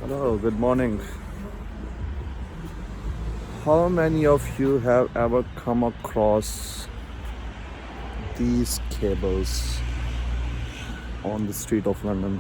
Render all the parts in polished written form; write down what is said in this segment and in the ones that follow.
Hello, good morning. How many of you have ever come across these cables on the street of London?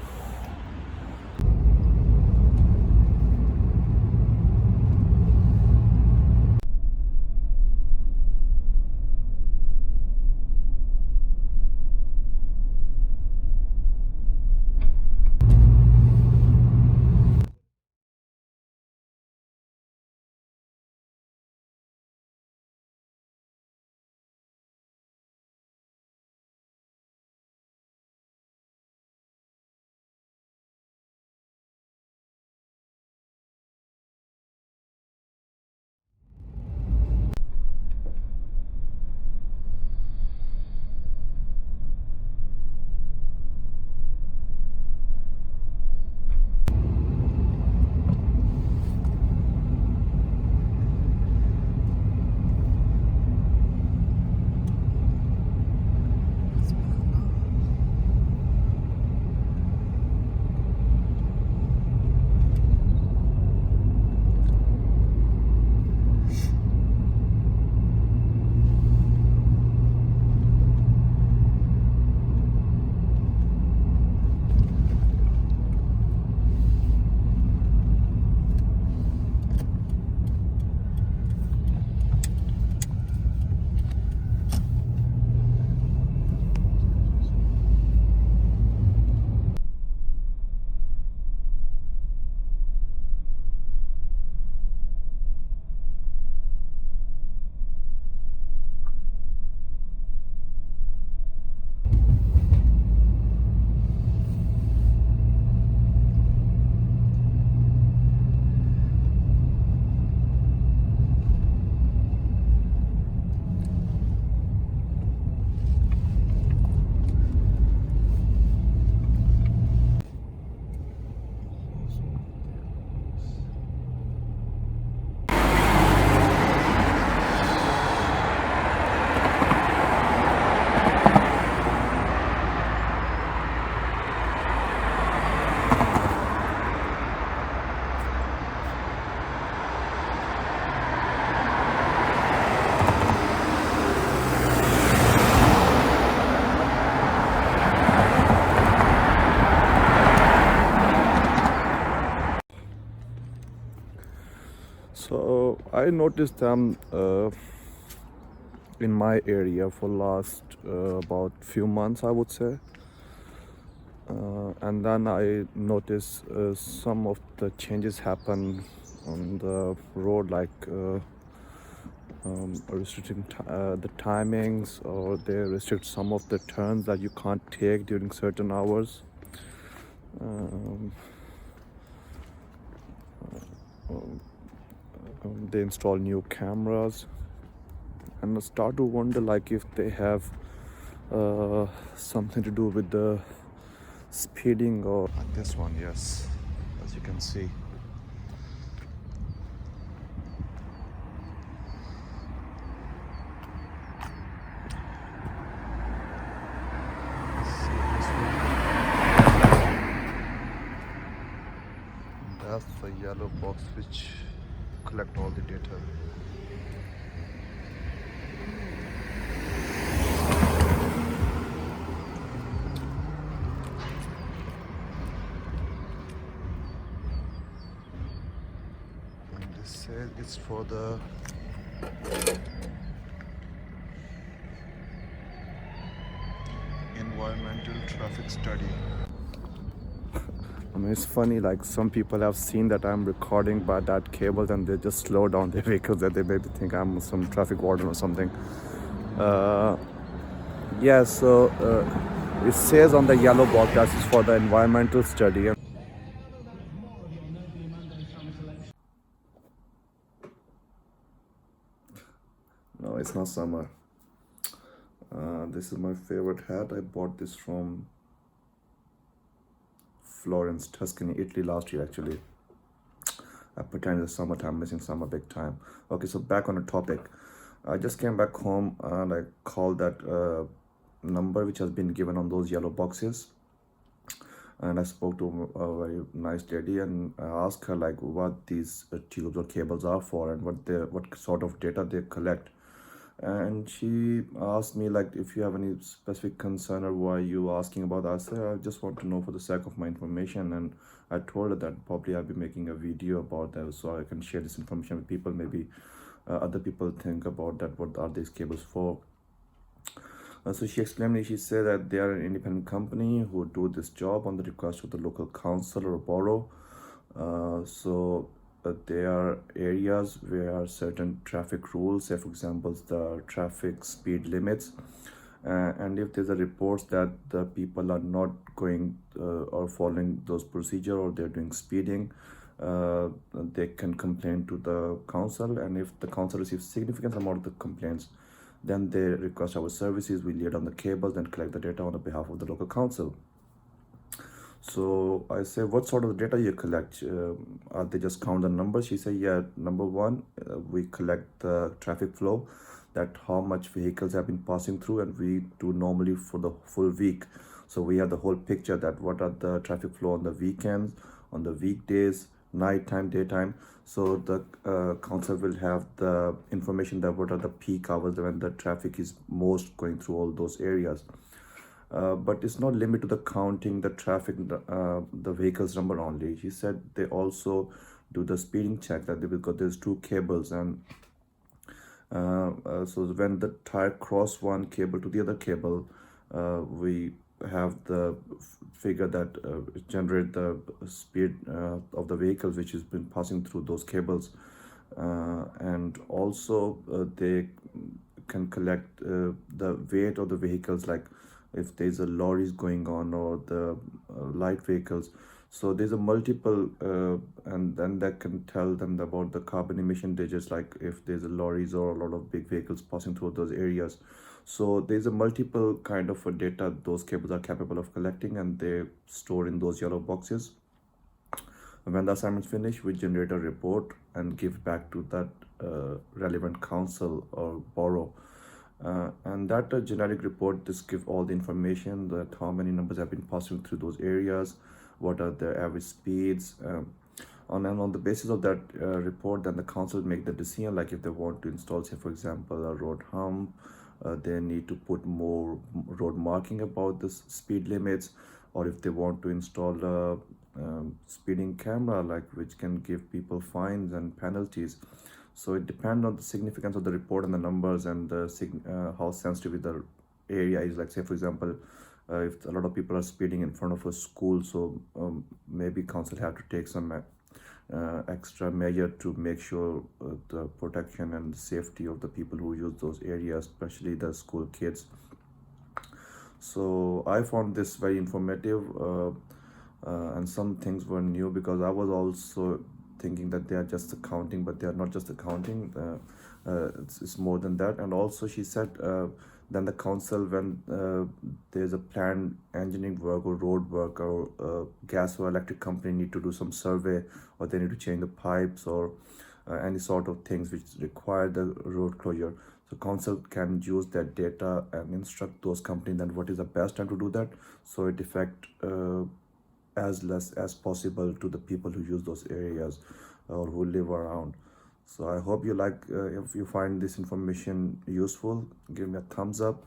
So I noticed them in my area for last about few months, I would say. And then I noticed some of the changes happen on the road, like restricting the timings, or they restrict some of the turns that you can't take during certain hours. Um, they install new cameras, and I start to wonder, like, if they have something to do with the speeding or this one. Yes, as you can see. See this one? That's the yellow box which collect all the data. And this says it's for the environmental traffic study. I mean, it's funny, like some people have seen that I'm recording by that cable and they just slow down their vehicles, that they maybe think I'm some traffic warden or something. Uh, yeah, so it says on the yellow box that is for the environmental study. No, it's not summer. This is my favorite hat. I bought this from Florence, Tuscany, Italy last year actually. I pretend it's summertime, missing summer big time. Okay, so back on the topic. I just came back home and I called that number which has been given on those yellow boxes. and I spoke to a very nice lady, and I asked her like what these tubes or cables are for, and what sort of data they collect. And she asked me like if you have any specific concern or why you asking about that. I said I just want to know for the sake of my information, and I told her that probably I'll be making a video about that so I can share this information with people. Maybe other people think about that, what are these cables for. So she explained me, she said that they are an independent company who do this job on the request of the local council or borough. There are areas where certain traffic rules, say for example, the traffic speed limits, and if there's a reports that the people are not going or following those procedure, or they're doing speeding, they can complain to the council, and if the council receives significant amount of the complaints, then they request our services. We lay down the cables and collect the data on the behalf of the local council. So I say, what sort of data you collect? Are they just count the numbers? She said, yeah, number one, we collect the traffic flow, that how much vehicles have been passing through, and we do normally for the full week. So we have the whole picture that what are the traffic flow on the weekends, on the weekdays, nighttime, daytime. So the council will have the information that what are the peak hours when the traffic is most going through all those areas. But it's not limited to the counting the traffic, the vehicles number only. He said they also do the speeding check, that they, because there's two cables, and so when the tire cross one cable to the other cable, we have the figure that generate the speed of the vehicles which has been passing through those cables, and also they can collect the weight of the vehicles, like if there's a lorries going on or the light vehicles. So there's a multiple, and then that can tell them about the carbon emission digits, like if there's a lorries or a lot of big vehicles passing through those areas. So there's a multiple kind of data those cables are capable of collecting, and they store in those yellow boxes. When the assignment's finished, we generate a report and give back to that relevant council or borough. And that generic report just give all the information, that how many numbers have been passing through those areas, what are the average speeds. On the basis of that report, then the council make the decision, like if they want to install, say for example, a road hump, they need to put more road marking about the speed limits, or if they want to install a speeding camera, like which can give people fines and penalties. So it depends on the significance of the report and the numbers, and the how sensitive the area is. Like say for example, if a lot of people are speeding in front of a school, so maybe council have to take some extra measure to make sure the protection and safety of the people who use those areas, especially the school kids. So I found this very informative, and some things were new, because I was also thinking that they are just accounting, but they are not just accounting. It's more than that. And also she said, then the council, when there's a planned engineering work or road work, or gas or electric company need to do some survey, or they need to change the pipes, or any sort of things which require the road closure. So council can use that data and instruct those companies then what is the best time to do that, so it affect as less as possible to the people who use those areas or who live around. So I hope you like, if you find this information useful, give me a thumbs up,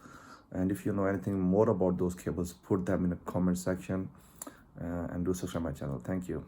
and if you know anything more about those cables, put them in the comment section, and do subscribe my channel. Thank you.